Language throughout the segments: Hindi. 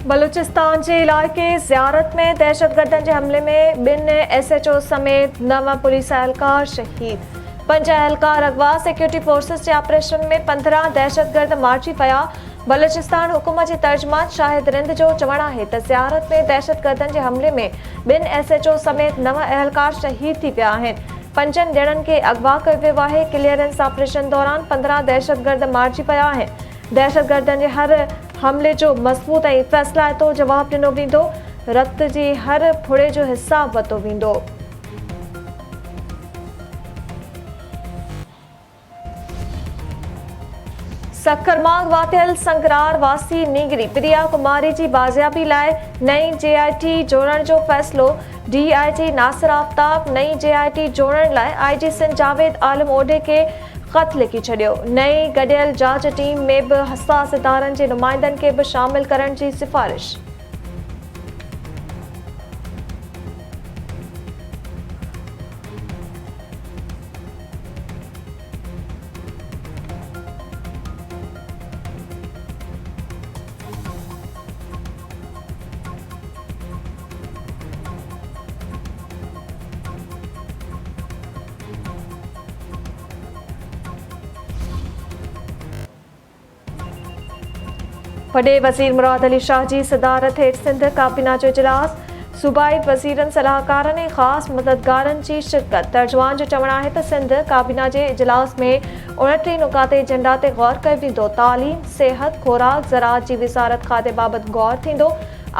बलूचिस्तान के इलाके ज़ियारत में दहशतगर्दनि के हमले में 2 SHO समेत 9 पुलिस एहलकार शहीद। 5 एहलकार अगवा। सिक्योरिटी फोर्सेस के ऑपरेशन में 15 दहशतगर्द मारिजी पिया। बलूचिस्तान हुकूमत के तर्जमान शाहिद रिंद जो चवण है त ज़ियारत में दहशतगर्दनि के हमले में 2 SHO समेत 9 एहलकार शहीद थी पिया आहिनि। 5 ॼणनि खे अगवा कयो वियो आहे। क्लियरेंस ऑपरेशन दौरान 15 दहशतगर्द मारिजी पिया आहिनि। दहशतगर्दनि के हर हमले जो मज़बूत ऐं फ़ैसिलातो जवाब ॾिनो वेंदो। रत जी हर फुड़े जो हिसाब वरितो वेंदो। सक्करमाग वातियल संगरार वासी नीगरी प्रिया कुमारी की बाज़ियाबी लाइ नई JIT जोड़ण जो फ़ैसिलो। DIG नासिर आफ्ताब नई JIT जोड़ण लाइ IG सिंध जावेद आलम ओडे के ख़त लिखी छॾियो। नई गडियल जांच टीम में भी हसास इदारनि के नुमाइंदनि के भी शामिल करण की सिफारिश। वडे वज़ीर मुराद अली शाह की सदारत हेठ सिंध काबीना जो इजलास। सूबाई वज़ीरनि सलाहकारनि ऐं ख़ासि मददगारनि की शिरकत। तर्जुमान जो चवण है त सिंध काबीना के इजलास में 29 नुकाते एजेंडा ते गौर कयो वेंदो। तालीम, सेहत, खुराक, ज़राअत की वज़ारत खाते बाबत गौर थींदो।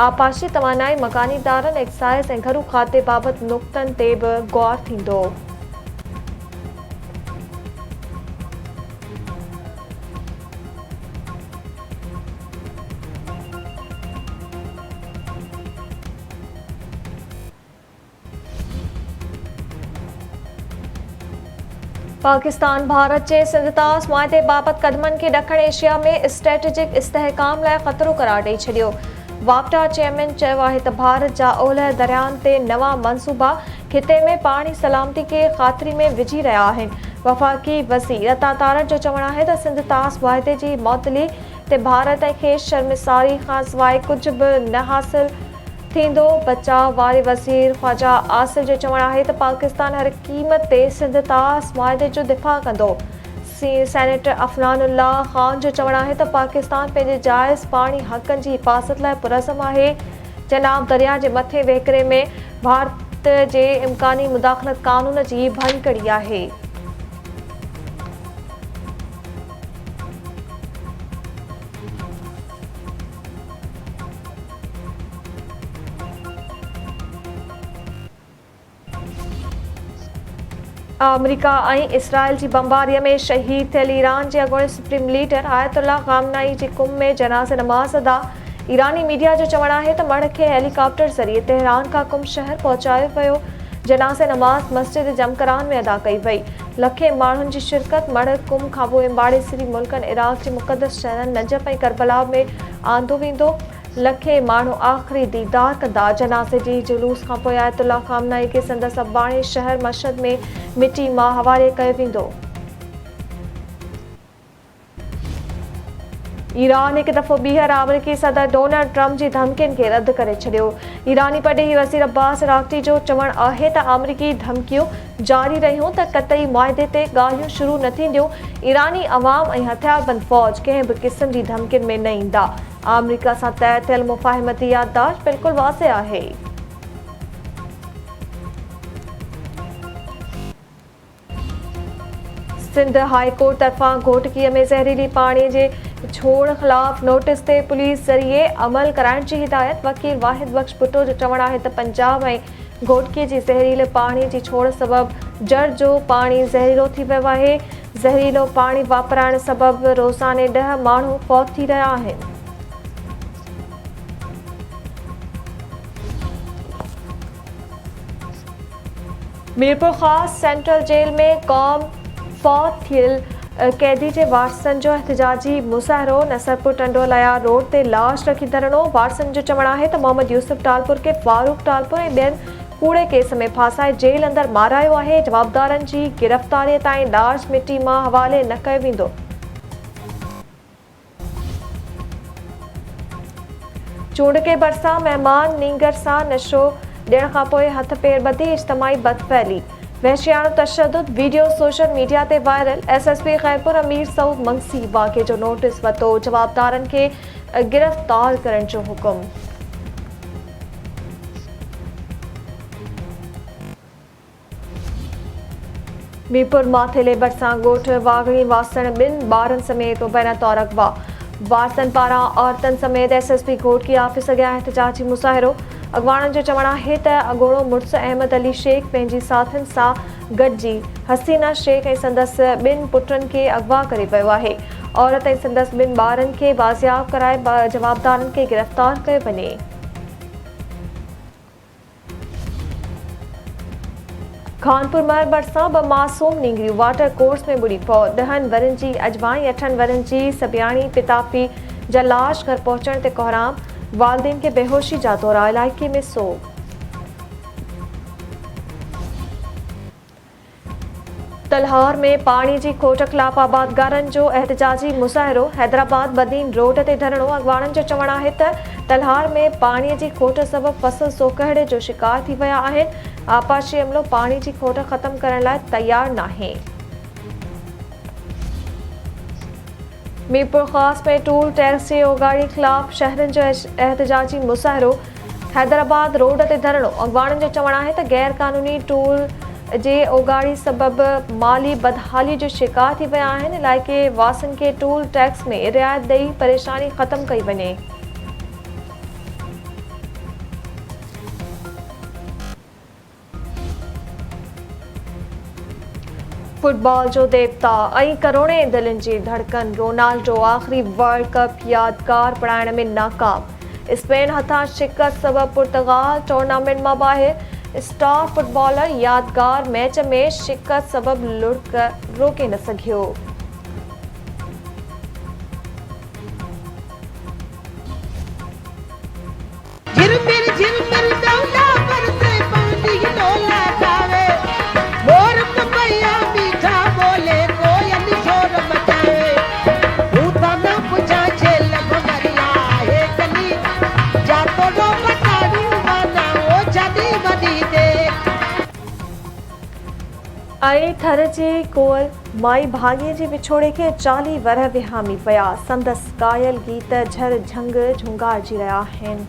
आपाशी तवानाई, मकानी इदारनि, एक्साइज़ ऐं घरू खाते बाबत नुक़्तनि ते भी गौर थींदो। पाकिस्तान भारत के सिंधतास मुआहदे बाबत कदमनि के ॾखण एशिया में स्ट्रेटेजिक इस्तेहकाम लाइ ख़तरो करार ॾेई छॾियो। वापटा चेयरमैन चयो आहे त भारत जा ओलह दरियाहनि ते नवां मंसूबा खिते में पाणी सलामती के ख़ातिरी में विझी रहिया आहिनि। वफ़ाक़ी वज़ीर अता तारड़ जो चवण है त सिंधतास मुआहदे की मुअतली ते भारत खे शर्मिसारी खां सवाइ कुछ भी न हासिल थींदो। बचाव वारे वज़ीर ख्वाजा आसिफ जो चवण है त पाकिस्तान हर क़ीमत ते सिंधतास मुआहदे जो दिफ़ा कंदो। सेनेटर अफनानुल्लाह ख़ान जो चवण है त पाकिस्तान पंहिंजे जाइज़ पाणी हक़नि की हिफ़ाज़त लाइ पुरज़म आहे। चनाब दरिया के मथे वहिकरे में भारत के इम्कानी मुदाख़लत कानून की भञकड़ी आहे। अमेरिका और इसराइल की बमबारी में शहीद थियल ईरान के अॻूणे सुप्रीम लीडर आयतुल्लाह ख़ामनाई की कुम में जनाज़ नमाज़ अदा। ईरानी मीडिया जो चवण है त मड़ के हेलीकॉप्टर ज़रिए तेहरान का कुम शहर पहुंचायो वियो। जनाज़ नमाज़ मस्जिद जमकरान में अदा कई वई। लखे माण्हुनि की शिरकत। मड़ कुम खां पोइ एम्बाड़ेसरी मुल्कनि इराक़ के मुक़दस शहरनि नजफ़ ऐं करबला में आंदो वेंदो। लखे माण्हू आख़िरी दीदार कंदा। जनाज़े जी जुलूस खां पोइ आयतुल्लाह ख़ामनाई के संदसि अबाणे शहर मशहद में मिटी मां हवाले कयो वेंदो। ईरान एक दफ़ो ॿीहर अमरीकी सदर डोनाल्ड ट्रंप की धमकियुनि के रद्द करे छॾियो। ईरानी पडेही वज़ीर अब्बास अराग़ची जो चवण है त अमरीकी धमकियूं जारी रहियूं त क़तई मुआहदे ते ॻाल्हियूं शुरू न थींदियूं। ईरानी अवाम ऐं हथियारबंद फ़ौज कंहिं भी क़िस्म की धमकियुनि में न ईंदा। अमरीका सां तय थियल मुफ़ाहिमती याददाश्त बिल्कुल वाज़े आहे। सिंध हाई कोर्ट तरफा घोटकीअ में ज़हरीली पाणी जे छोड़ खिलाफ नोटिस ते पुलिस ज़रिए अमल कराइण की हिदायत। वकील वाहिद बख्श भुट्टो जो चवण है त पंजाब में घोटकीअ जी ज़हरीले पाणी की छोड़ सबब जड़ जो पाणी ज़हरीलो थी वियो आहे। ज़हरीलो पाणी वापराइण सबब रोज़ाने 10 माण्हू फौत थी रहिया आहिनि। मीरपुर ख़ास सेंट्रल जेल में क़ौम फौत थियल कैदी के वारसनि जो एहतजाजी मुज़ाहिरो। नसरपुर टंडोलाया रोड ते लाश रखी धरणो। वारसनि जो चवण है त मोहम्मद यूसुफ टालपुर के फारूक टालपुर ऐं ॿियनि कूड़े केस में फासाए जेल अंदर मारायो आहे। जवाबदारनि की गिरफ़्तारी ताईं लाश मिटी मां हवाले न कयो वेंदो। चूंड के भरिसां महिमान नींगर सां नशो ॾियण खां पोइ हथ पेर ॿधी इज्तमाही बदफैली। वहशियाणो तशद्दुद वीडियो सोशल मीडिया ते वायरल। एसएसपी ख़ैरपुर अमीर सऊद मंगसी वाक़े जो नोटिस वरितो। जवाबदारनि खे गिरफ़्तार करण जो हुकुम। मीरपुर माथेले भरिसां ॻोठ वागड़ी वासण ॿिनि ॿारनि समेत मुबैना तौर अगवा। वारसनि पारां औरतनि समेत एसएसपी कोर्ट की ऑफिस अॻियां एहतजाजी मुज़ाहिरो। अॻवाणनि जो चवणु आहे त अॻोणो मुड़ुसु अहमद अली शेख पंहिंजी साथियुनि सां गॾिजी हसीना शेख ऐं संदसि ॿिनि पुटनि खे अगवा करे वियो आहे। औरत ऐं संदसि ॿिनि ॿारनि खे बाज़ियाब कराए जवाबदारनि खे गिरफ़्तार कयो वञे। खानपुर महर भरिसां ॿ मासूम नींगरियूं वाटर कोर्स में ॿुड़ी पओ। 10 वरनि जी अजवाई 8 वरनि जी सबियाणी पितापी जा लाश घर पहुचण ते कोहराम। वालदेन के बेहोशी जा दौरा, इलाइक़े में सोग। तलहार में पानी जी खोट ख़िलाफ़ आबादगारनि जो एहतजाजी मुज़ाहिरो। हैदराबाद बदीन रोड ते धरणो। अॻवाणनि जो चवणु आहे त तलहार में पाणीअ जी खोट सबबि फसल सोकहड़े जो शिकार थी विया आहिनि। आपाशी अमलो पानी जी खोट ख़त्म करण लाइ तयार नाहे। मीरपुर ख़ास में टूल टैक्स जे ओगाड़ी ख़िलाफ़ शहरनि जो एहतजाजी मुज़ाहिरो। हैदराबाद रोड ते धरणो। अॻवाणनि जो चवणु आहे त गैर क़ानूनी टूल जे ओगाड़ी सबबि माली बदहाली जो शिकार थी विया आहिनि। इलाइक़े वासियुनि खे टूल टैक्स में रियायत ॾेई परेशानी ख़त्म कई वञे। फुटबॉल जो देवता ऐं करोड़े दिलनि जी धड़कन रोनाल्डो आख़िरी वर्ल्ड कप यादगार बणाइण में नाकाम। स्पेन हथां शिकस्त सबबि पुर्तगाल टूर्नामेंट मां ॿाहिरि। स्टार फुटबॉलर यादगार मैच में शिकस्त सबबि लुढ़क रोके न सघियो। ऐं थर जे कोल माई भाॻीअ जे विछोड़े खे 40 वर विहामी पिया। संदसि गायल गीत झर झंग झुंगारजी रहिया आहिनि।